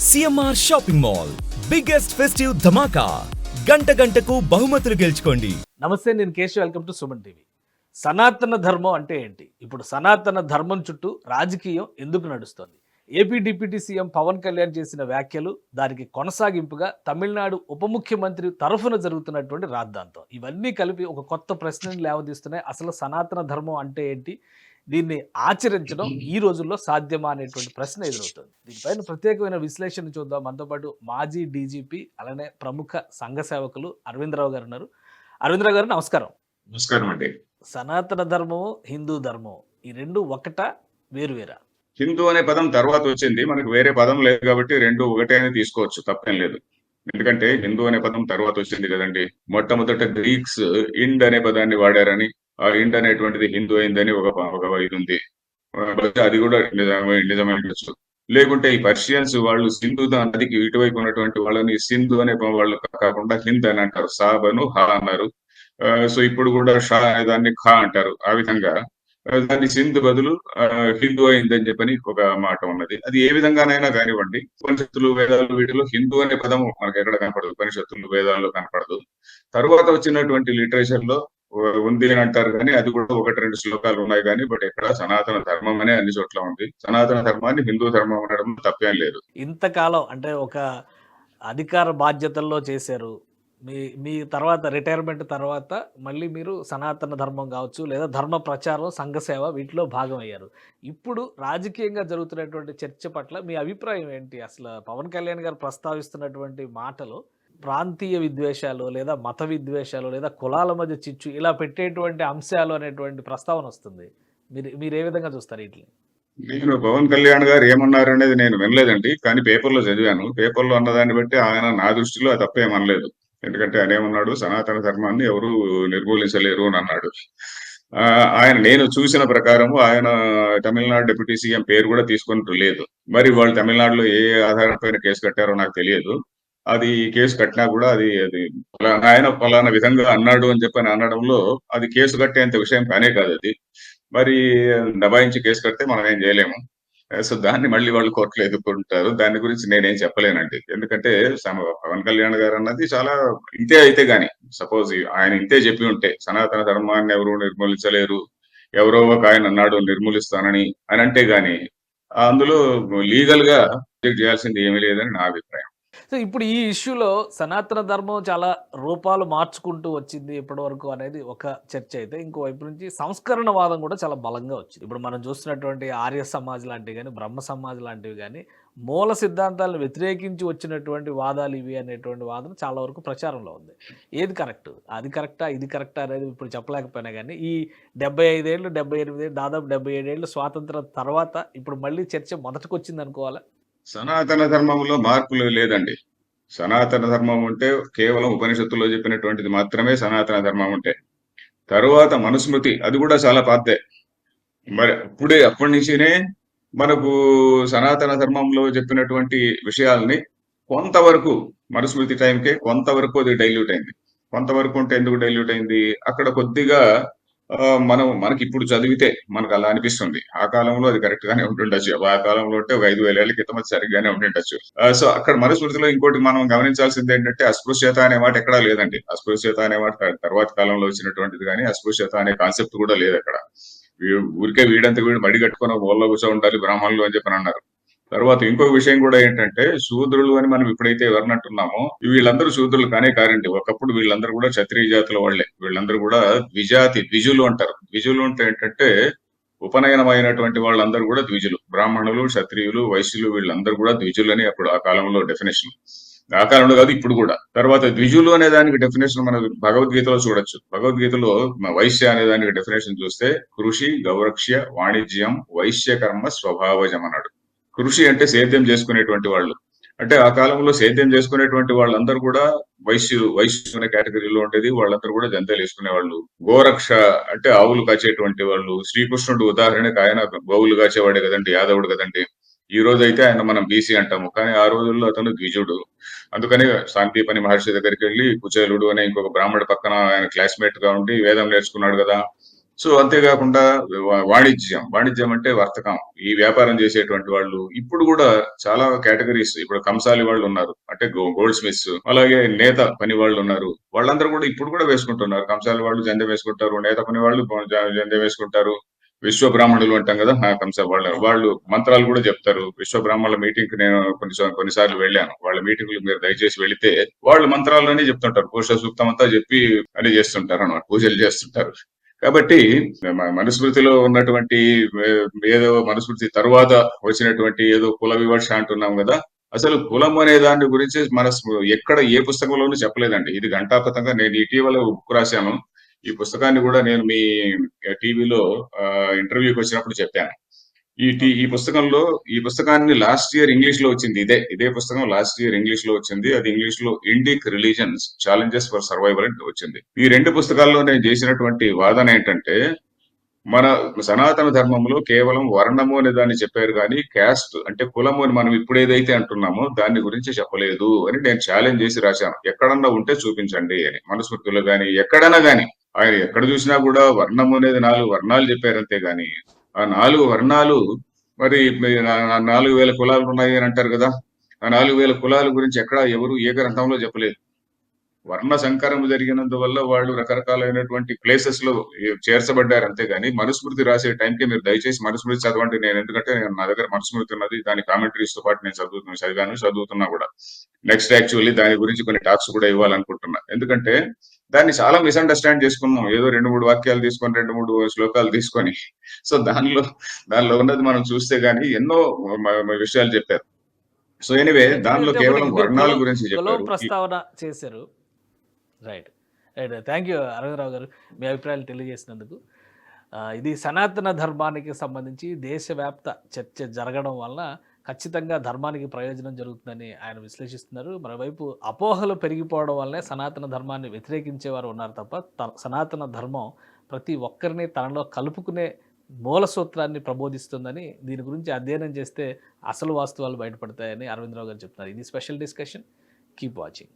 CMR shopping mall biggest festive ధమాకా గంటకు బహుమతులు గెలుచుకోండి. నమస్తే, నేను Keshav. Welcome to Suman TV. సనాతన ధర్మం అంటే ఏంటి? ఇప్పుడు సనాతన ధర్మం చుట్టూ రాజకీయం ఎందుకు నడుస్తోంది? AP deputy CM Pawan Kalyan చేసిన వ్యాఖ్యలు, దానికి కొనసాగింపుగా తమిళనాడు ఉప ముఖ్యమంత్రి తరఫున జరుగుతున్నటువంటి రాద్ధాంతం, ఇవన్నీ కలిపి ఒక కొత్త ప్రశ్నని లేవదీస్తున్నాయి. అసలు సనాతన ధర్మం అంటే ఏంటి? దీన్ని ఆచరించడం ఈ రోజుల్లో సాధ్యమా అనేటువంటి ప్రశ్న ఎదురవుతుంది. దీనిపైన ప్రత్యేకమైన విశ్లేషణ చూద్దాం. మనతో పాటు మాజీ డీజీపీ, అలానే ప్రముఖ సంఘ సేవకులు అరవిందరావు గారు ఉన్నారు. అరవిందరావు గారు, నమస్కారం. నమస్కారం అండి. సనాతన ధర్మము, హిందూ ధర్మం, ఈ రెండు ఒకటా, వేరువేరా? హిందూ అనే పదం తర్వాత వచ్చింది, మనకు వేరే పదం లేదు కాబట్టి రెండు ఒకటే అని తీసుకోవచ్చు, తప్పేం లేదు. ఎందుకంటే హిందూ అనే పదం తర్వాత వచ్చింది కదండి. మొట్టమొదట గ్రీక్స్ ఇండ్ అనే పదాన్ని వాడారని, ఆ ఇండ్ అనేటువంటిది హిందూ అయిందని ఒక ఇది ఉంది. బహుశా అది కూడా నిజమైనచ్చు. లేకుంటే ఈ పర్షియన్స్ వాళ్ళు సింధు నదికి ఇటువైపు ఉన్నటువంటి వాళ్ళని సింధు అనే వాళ్ళు కాకుండా హింద్ అని అంటారు. సాబను హా అన్నారు. సో ఇప్పుడు కూడా షా అనే దాన్ని ఖా అంటారు. ఆ విధంగా దాన్ని సింధ్ బదులు హిందూ అయిందని చెప్పని ఒక మాట ఉన్నది. అది ఏ విధంగానైనా కానివ్వండి, ఉపనిషత్తులు వేదాలు వీటిలో హిందూ అనే పదము మనకు ఎక్కడ కనపడదు. ఉపనిషత్తులు వేదాల్లో కనపడదు. తరువాత వచ్చినటువంటి లిటరేచర్ లో ఉంది అని అంటారు, కానీ అది కూడా ఒకటి రెండు శ్లోకాలు ఉన్నాయి కానీ, బట్ ఎక్కడ సనాతన ధర్మం అనే అన్ని చోట్ల ఉంది. సనాతన ధర్మాన్ని హిందూ ధర్మం అనడం తప్పేం లేదు. ఇంతకాలం అంటే ఒక అధికార బాధ్యతల్లో చేశారు. మీ తర్వాత రిటైర్మెంట్ తర్వాత మళ్ళీ మీరు సనాతన ధర్మం కావచ్చు, లేదా ధర్మ ప్రచారం, సంఘ సేవ, వీటిలో భాగమయ్యారు. ఇప్పుడు రాజకీయంగా జరుగుతున్నటువంటి చర్చ పట్ల మీ అభిప్రాయం ఏంటి? అసలు పవన్ కళ్యాణ్ గారు ప్రస్తావిస్తున్నటువంటి మాటలు ప్రాంతీయ విద్వేషాలు, లేదా మత విద్వేషాలు, లేదా కులాల మధ్య చిచ్చు, ఇలా పెట్టేటువంటి అంశాలు అనేటువంటి ప్రస్తావన వస్తుంది. మీరు ఏ విధంగా చూస్తారు వీటిని? నేను పవన్ కళ్యాణ్ గారు ఏమన్నారు అనేది నేను వినలేదండి, కానీ పేపర్లో చదివాను. పేపర్లో అన్నదాన్ని బట్టి ఆయన నా దృష్టిలో అది తప్పేమనలేదు. ఎందుకంటే ఆయన ఏమన్నాడు, సనాతన ధర్మాన్ని ఎవరు నిర్మూలించలేరు అని అన్నాడు. ఆయన నేను చూసిన ప్రకారము ఆయన తమిళనాడు డిప్యూటీ సీఎం పేరు కూడా తీసుకున్నట్టు లేదు. మరి వాళ్ళు తమిళనాడులో ఏ ఆధారంపైన కేసు కట్టారో నాకు తెలియదు. అది కేసు కట్టినా కూడా అది అది ఆయన ఫలానా విధంగా అన్నాడు అని చెప్పని అనడంలో అది కేసు కట్టేంత విషయం కానే కాదు అది. మరి దబాయించి కేసు కడితే మనం ఏం చేయలేము. సో దాన్ని మళ్ళీ వాళ్ళు కోర్టులో ఎదుర్కొంటారు. దాని గురించి నేనేం చెప్పలేనండి. ఎందుకంటే పవన్ కళ్యాణ్ గారు అన్నది చాలా ఇంతే అయితే గాని, సపోజ్ ఆయన ఇంతే చెప్పి ఉంటే సనాతన ధర్మాన్ని ఎవరు నిర్మూలించలేరు, ఎవరో ఒక ఆయన అన్నాడు నిర్మూలిస్తానని అని అంటే గాని, అందులో లీగల్ గా చేయాల్సింది ఏమీ లేదని నా అభిప్రాయం. సో ఇప్పుడు ఈ ఇష్యూలో సనాతన ధర్మం చాలా రూపాలు మార్చుకుంటూ వచ్చింది ఇప్పటి వరకు అనేది ఒక చర్చ అయితే, ఇంకోవైపు నుంచి సంస్కరణవాదం కూడా చాలా బలంగా వచ్చింది. ఇప్పుడు మనం చూస్తున్నటువంటి ఆర్య సమాజ్ లాంటివి కానీ, బ్రహ్మ సమాజ్ లాంటివి కానీ, మూల సిద్ధాంతాలను వ్యతిరేకించి వచ్చినటువంటి వాదాలు ఇవి అనేటువంటి వాదన చాలా వరకు ప్రచారంలో ఉంది. ఏది కరెక్ట్? అది కరెక్టా, ఇది కరెక్టా అనేది ఇప్పుడు చెప్పలేకపోయినా కానీ, ఈ 75 ఏళ్ళు, 78 ఏళ్ళు, దాదాపు 77 ఏళ్ళు స్వాతంత్రం తర్వాత ఇప్పుడు మళ్ళీ చర్చ మొదటికి వచ్చింది అనుకోవాలా? సనాతన ధర్మంలో మార్పులు లేదండి. సనాతన ధర్మం ఉంటే కేవలం ఉపనిషత్తుల్లో చెప్పినటువంటిది మాత్రమే సనాతన ధర్మం ఉంటే. తరువాత మనుస్మృతి అది కూడా చాలా పాతదే. మరి అప్పటి నుంచినే మనకు సనాతన ధర్మంలో చెప్పినటువంటి విషయాల్ని కొంతవరకు మనుస్మృతి టైంకే కొంతవరకు అది డైల్యూట్ అయింది. కొంతవరకు ఉంటే ఎందుకు డైల్యూట్ అయింది? అక్కడ కొద్దిగా మనకి ఇప్పుడు చదివితే మనకు అలా అనిపిస్తుంది. ఆ కాలంలో అది కరెక్ట్ గానే ఉంటుండొచ్చు. ఆ కాలంలో అంటే ఒక 5,000 ఏళ్ల క్రితం అది సరిగ్గానే ఉంటుండొచ్చు. సో అక్కడ మనుస్మృతిలో ఇంకోటి మనం గమనించాల్సింది ఏంటంటే, అస్పృశ్యత అనే మాట ఎక్కడా లేదండి. అస్పృశ్యత అనే మాట తర్వాత కాలంలో వచ్చినటువంటిది, కానీ అస్పృశ్యత అనే కాన్సెప్ట్ కూడా లేదు అక్కడ. ఊరికే వీడంతా వీడు మడి కట్టుకుని ఊళ్ళో కూర్చో ఉండాలి బ్రాహ్మణులు అని చెప్పని అన్నారు. తర్వాత ఇంకొక విషయం కూడా ఏంటంటే, శూద్రులు అని మనం ఎప్పుడైతే ఎవరినంటున్నామో, వీళ్ళందరూ శూద్రులు కానే కారండి. ఒకప్పుడు వీళ్ళందరూ కూడా క్షత్రియ జాతుల వాళ్లే. వీళ్ళందరూ కూడా ద్విజులు అంటారు. ద్విజులు అంటే ఏంటంటే, ఉపనయనమైనటువంటి వాళ్ళందరూ కూడా ద్విజులు. బ్రాహ్మణులు, క్షత్రియులు, వైశ్యులు వీళ్ళందరూ కూడా ద్విజులు అని అప్పుడు ఆ కాలంలో డెఫినేషన్. ఆ కాలంలో కాదు, ఇప్పుడు కూడా. తర్వాత ద్విజులు అనే దానికి డెఫినేషన్ మనం భగవద్గీతలో చూడొచ్చు. భగవద్గీతలో వైశ్య అనే దానికి డెఫినేషన్ చూస్తే, కృషి, గౌరక్ష్య, వాణిజ్యం, వైశ్య కర్మ స్వభావజం అన్నాడు. కృషి అంటే సేద్యం చేసుకునేటువంటి వాళ్ళు. అంటే ఆ కాలంలో సేద్యం చేసుకునేటువంటి వాళ్ళందరూ కూడా వైశ్యులు అనే కేటగిరీలో ఉండేది. వాళ్ళందరూ కూడా జంతువులు వేసుకునే వాళ్ళు. గోరక్ష అంటే ఆవులు కాచేటువంటి వాళ్ళు. శ్రీకృష్ణుడు ఉదాహరణకు ఆయన గోవులు కాచేవాడే కదండి, యాదవుడు కదండి. ఈ రోజు అయితే ఆయన మనం బీసీ అంటాము, కానీ ఆ రోజుల్లో అతను ద్విజుడు. అందుకని శాంతిపని మహర్షి దగ్గరికి వెళ్ళి కుచేలుడు అనే ఇంకొక బ్రాహ్మణుడి పక్కన ఆయన క్లాస్మేట్ గా ఉండి వేదం నేర్చుకున్నాడు కదా. సో అంతేకాకుండా వాణిజ్యం అంటే వర్తకం. ఈ వ్యాపారం చేసేటువంటి వాళ్ళు ఇప్పుడు కూడా చాలా కేటగిరీస్, ఇప్పుడు కంసాలి వాళ్ళు ఉన్నారు, అంటే గోల్డ్ స్మిత్స్, అలాగే నేత పని వాళ్ళు ఉన్నారు. వాళ్ళందరూ కూడా ఇప్పుడు కూడా వేసుకుంటున్నారు. కంసాలి వాళ్ళు జందెం వేసుకుంటారు, నేత పని వాళ్ళు జందెం వేసుకుంటారు. విశ్వ బ్రాహ్మణులు అంటాం కదా, వాళ్ళు మంత్రాలు కూడా చెప్తారు. విశ్వ బ్రాహ్మణుల మీటింగ్ కి నేను కొన్నిసార్లు వెళ్ళాను. వాళ్ళ మీటింగ్లు మీరు దయచేసి వెళితే వాళ్ళు మంత్రాలన్నీ చెప్తుంటారు. పురుష సూక్తం అంతా చెప్పి అని చేస్తుంటారు అన్నమాట, పూజలు చేస్తుంటారు. కాబట్టి మనుస్మృతిలో ఉన్నటువంటి ఏదో మనుస్మృతి తరువాత వచ్చినటువంటి ఏదో కుల వివక్ష అంటున్నాం కదా, అసలు కులం అనే దాని గురించి ఎక్కడ ఏ పుస్తకంలోనూ చెప్పలేదండి. ఇది ఘంటాపథంగా నేను ఇటీవల బుక్ రాశాను. ఈ పుస్తకాన్ని కూడా నేను మీ టీవీలో ఇంటర్వ్యూకి వచ్చినప్పుడు చెప్పాను. ఈ పుస్తకాన్ని లాస్ట్ ఇయర్ ఇంగ్లీష్ లో వచ్చింది. ఇదే పుస్తకం లాస్ట్ ఇయర్ ఇంగ్లీష్ లో వచ్చింది. అది ఇంగ్లీష్ లో Indic religions challenges for survival అని వచ్చింది. ఈ 2 పుస్తకాల్లో నేను చేసినటువంటి వాదన ఏంటంటే, మన సనాతన ధర్మంలో కేవలం వర్ణము అనే దాన్ని చెప్పారు కానీ క్యాస్ట్ అంటే కులము అని మనం ఇప్పుడు ఏదైతే అంటున్నామో దాని గురించి చెప్పలేదు అని నేను ఛాలెంజ్ చేసి రాశాను. ఎక్కడన్నా ఉంటే చూపించండి అని, మనుస్మృతిలో గాని ఎక్కడైనా గాని. ఆయన ఎక్కడ చూసినా కూడా వర్ణము అనేది 4 వర్ణాలు చెప్పారంతే గాని, ఆ 4 వర్ణాలు మరి 4,000 కులాలు ఉన్నాయి అని అంటారు కదా, ఆ 4,000 కులాల గురించి ఎక్కడ ఎవరు ఏ గ్రంథంలో చెప్పలేదు. వర్ణ సంకరం జరిగినందువల్ల వాళ్ళు రకరకాలైనటువంటి ప్లేసెస్ లో చేర్చబడ్డారు అంతేగాని, మనుస్మృతి రాసే టైంకి మీరు దయచేసి మనుస్మృతి చదవండి. ఎందుకంటే నా దగ్గర మనుస్మృతి ఉన్నది, దాని కామెంటరీస్ తో పాటు నేను చదువుతున్నా కూడా. నెక్స్ట్ యాక్చువల్లీ దాని గురించి కొన్ని టాక్స్ కూడా ఇవ్వాలనుకుంటున్నా. ఎందుకంటే దాన్ని చాలా మిస్అండర్స్టాండ్ చేసుకున్నాం. ఏదో 2-3 వాక్యాలు తీసుకొని, 2-3 శ్లోకాలు తీసుకొని. సో దానిలో ఉన్నది మనం చూస్తే గానీ ఎన్నో విషయాలు చెప్పారు. సో ఎనీవే, దానిలో కేవలం వర్ణాల గురించి చెప్పారు. ప్రస్తావన చేశారు. Right right thank you Aravind Rao గారు, మీ అభిప్రాయాలు తెలియజేసినందుకు. ఇది సనాతన ధర్మానికి సంబంధించి దేశవ్యాప్త చర్చ జరగడం వల్ల ఖచ్చితంగా ధర్మానికి ప్రయోజనం జరుగుతుందని ఆయన విశ్లేషిస్తున్నారు. మరోవైపు అపోహలు పెరిగిపోవడం వల్లనే సనాతన ధర్మాన్ని వ్యతిరేకించేవారు ఉన్నారు తప్ప సనాతన ధర్మం ప్రతి ఒక్కరిని తనలో కలుపుకునే మూల సూత్రాన్ని ప్రబోధిస్తుందని, దీని గురించి అధ్యయనం చేస్తే అసలు వాస్తవాలు బయటపడతాయని అరవిందరావు గారు చెప్తున్నారు. ఇది స్పెషల్ డిస్కషన్. Keep watching.